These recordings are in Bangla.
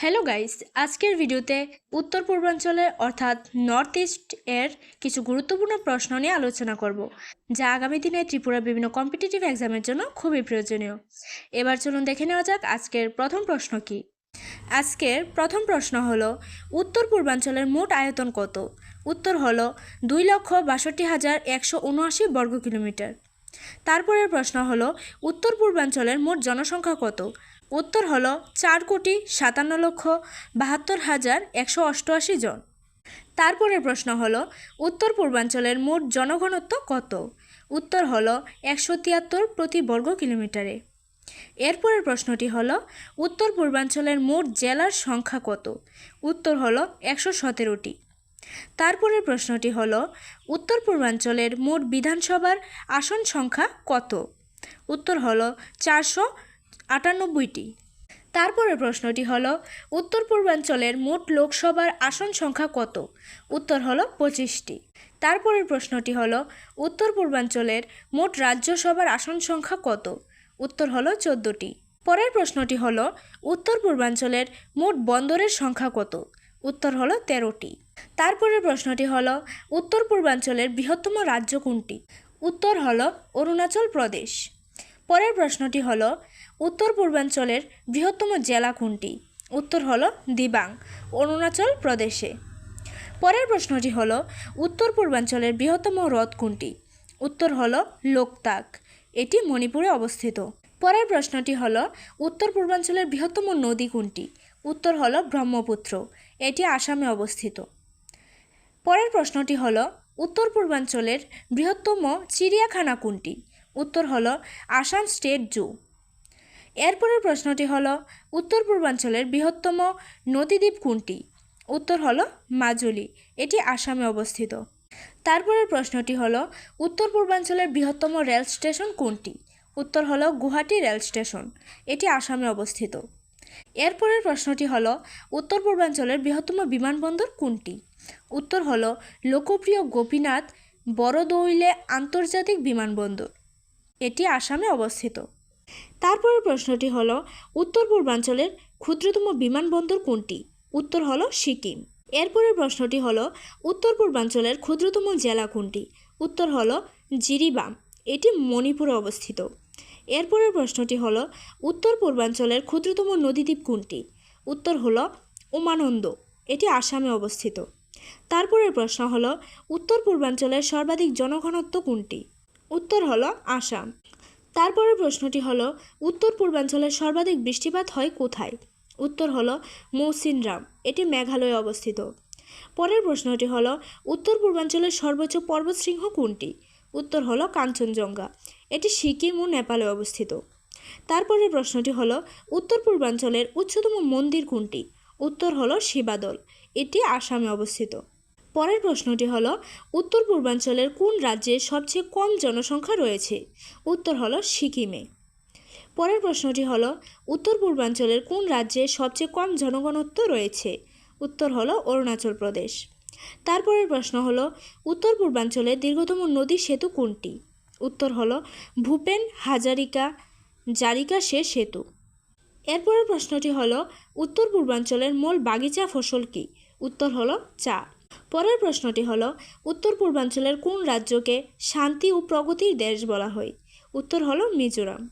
হ্যালো গাইস, আজকের ভিডিওতে উত্তর পূর্বাঞ্চলের অর্থাৎ নর্থ ইস্ট এর কিছু গুরুত্বপূর্ণ প্রশ্ন নিয়ে আলোচনা করব, যা আগামী দিনে ত্রিপুরা বিভিন্ন কম্পিটিটিভ এক্সামের জন্য খুবই প্রয়োজনীয়। এবার চলুন দেখে নেওয়া যাক আজকের প্রথম প্রশ্ন কি। আজকের প্রথম প্রশ্ন হলো, উত্তর পূর্বাঞ্চলের মোট আয়তন কত? উত্তর হলো 2,62,179 বর্গ কিলোমিটার। তারপরের প্রশ্ন হলো, উত্তর পূর্বাঞ্চলের মোট জনসংখ্যা কত? উত্তর হলো 4,57,72,188 জন। তারপরের প্রশ্ন হলো, উত্তর পূর্বাঞ্চলের মোট জনঘনত্ব কত? উত্তর হলো 173 প্রতি বর্গ কিলোমিটারে। এরপরের প্রশ্নটি হলো, উত্তর পূর্বাঞ্চলের মোট জেলার সংখ্যা কত? উত্তর হলো 117টি। তারপরের প্রশ্নটি হলো, উত্তর পূর্বাঞ্চলের মোট বিধানসভার আসন সংখ্যা কত? উত্তর হলো 498টি। তারপরের প্রশ্নটি হলো, উত্তর পূর্বাঞ্চলের মোট লোকসভার আসন সংখ্যা কত? উত্তর হলো 25টি। তারপরের প্রশ্নটি হলো, উত্তর পূর্বাঞ্চলের মোট রাজ্যসভার আসন সংখ্যা কত? উত্তর হলো 14টি। পরের প্রশ্নটি হলো, উত্তর পূর্বাঞ্চলের মোট বন্দরের সংখ্যা কত? উত্তর হলো 13টি। তারপরের প্রশ্নটি হলো, উত্তর পূর্বাঞ্চলের বৃহত্তম রাজ্য কোনটি? উত্তর হলো অরুণাচল প্রদেশ। পরের প্রশ্নটি হলো, উত্তর পূর্বাঞ্চলের বৃহত্তম জেলা কোনটি? উত্তর হলো দিবাং, অরুণাচল প্রদেশে। পরের প্রশ্নটি হলো, উত্তর পূর্বাঞ্চলের বৃহত্তম হ্রদ কোনটি? উত্তর হলো লোকতাক, এটি মণিপুরে অবস্থিত। পরের প্রশ্নটি হলো, উত্তর পূর্বাঞ্চলের বৃহত্তম নদী কোনটি? উত্তর হলো ব্রহ্মপুত্র, এটি আসামে অবস্থিত। পরের প্রশ্নটি হলো, উত্তর পূর্বাঞ্চলের বৃহত্তম চিড়িয়াখানা কোনটি? উত্তর হলো আসাম স্টেট জু। এরপরের প্রশ্নটি হলো, উত্তর পূর্বাঞ্চলের বৃহত্তম নদীদ্বীপ কোনটি? উত্তর হলো মাজুলি, এটি আসামে অবস্থিত। তারপরের প্রশ্নটি হলো, উত্তর পূর্বাঞ্চলের বৃহত্তম রেল স্টেশন কোনটি? উত্তর হলো গুয়াহাটি রেল স্টেশন, এটি আসামে অবস্থিত। এরপরের প্রশ্নটি হলো, উত্তর পূর্বাঞ্চলের বৃহত্তম বিমানবন্দর কোনটি? উত্তর হলো লোকপ্রিয় গোপীনাথ বরদৌইলে আন্তর্জাতিক বিমানবন্দর, এটি আসামে অবস্থিত। তারপরের প্রশ্নটি হলো, উত্তর পূর্বাঞ্চলের ক্ষুদ্রতম বিমানবন্দর কোনটি? উত্তর হলো সিকিম। এরপরের প্রশ্নটি হলো, উত্তর পূর্বাঞ্চলের ক্ষুদ্রতম জেলা কোনটি? উত্তর হলো জিরিবাম, এটি মণিপুরে অবস্থিত। এরপরের প্রশ্নটি হলো, উত্তর পূর্বাঞ্চলের ক্ষুদ্রতম নদীদ্বীপ কোনটি? উত্তর হলো উমানন্দ, এটি আসামে অবস্থিত। তারপরের প্রশ্ন হলো, উত্তর পূর্বাঞ্চলের সর্বাধিক জনঘনত্ব কোনটি? উত্তর হলো আসাম। তারপরের প্রশ্নটি হলো, উত্তর পূর্বাঞ্চলের সর্বাধিক বৃষ্টিপাত হয় কোথায়? উত্তর হলো মৌসিনরাম, এটি মেঘালয়ে অবস্থিত। পরের প্রশ্নটি হলো, উত্তর পূর্বাঞ্চলের সর্বোচ্চ পর্বতশৃঙ্গ কোনটি? উত্তর হলো কাঞ্চনজঙ্ঘা, এটি সিকিম ও নেপালে অবস্থিত। তারপরের প্রশ্নটি হলো, উত্তর পূর্বাঞ্চলের উচ্চতম মন্দির কোনটি? উত্তর হলো শিবাদল, এটি আসামে অবস্থিত। পরের প্রশ্নটি হলো, উত্তর পূর্বাঞ্চলের কোন রাজ্যে সবচেয়ে কম জনসংখ্যা রয়েছে? উত্তর হলো সিকিমে। পরের প্রশ্নটি হলো, উত্তর পূর্বাঞ্চলের কোন রাজ্যে সবচেয়ে কম জনঘনত্ব রয়েছে? উত্তর হলো অরুণাচল প্রদেশ। তারপরের প্রশ্ন হলো, উত্তর পূর্বাঞ্চলের দীর্ঘতম নদী সেতু কোনটি? উত্তর হলো ভূপেন হাজারিকা জারিকা সেতু। এরপরের প্রশ্নটি হলো, উত্তর পূর্বাঞ্চলের মূল বাগিচা ফসল কী? উত্তর হলো চা। পরের প্রশ্নটি হলো, উত্তর পূর্বাঞ্চলের কোন রাজ্যকে শান্তি ও প্রগতির দেশ বলা হয়? উত্তর হলো মিজোরাম।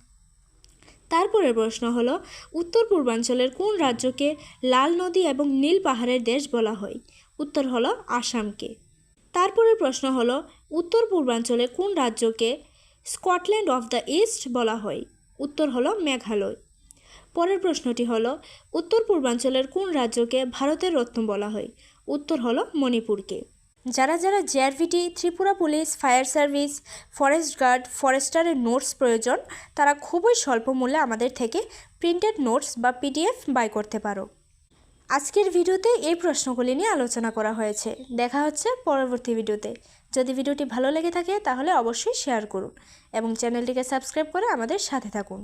তারপরের প্রশ্ন হলো, উত্তর পূর্বাঞ্চলের কোন রাজ্যকে লাল নদী এবং নীল পাহাড়ের দেশ বলা হয়? উত্তর হলো আসামকে। তারপরের প্রশ্ন হলো, উত্তর পূর্বাঞ্চলের কোন রাজ্যকে স্কটল্যান্ড অফ দ্য ইস্ট বলা হয়? উত্তর হলো মেঘালয়। পরের প্রশ্নটি হলো, উত্তর পূর্বাঞ্চলের কোন রাজ্যকে ভারতের রত্ন বলা হয়? উত্তর হলো মণিপুরকে। যারা JRBT, Tripura police, fire service, forest guard, ফরেস্টারের নোটস প্রয়োজন, তারা খুবই স্বল্প মূল্যে আমাদের থেকে প্রিন্টেড নোটস বা পিডিএফ বাই করতে পারো। আজকের ভিডিওতে এই প্রশ্নগুলি নিয়ে আলোচনা করা হয়েছে। দেখা হচ্ছে পরবর্তী ভিডিওতে। যদি ভিডিওটি ভালো লেগে থাকে তাহলে অবশ্যই শেয়ার করুন এবং চ্যানেলটিকে সাবস্ক্রাইব করে আমাদের সাথে থাকুন।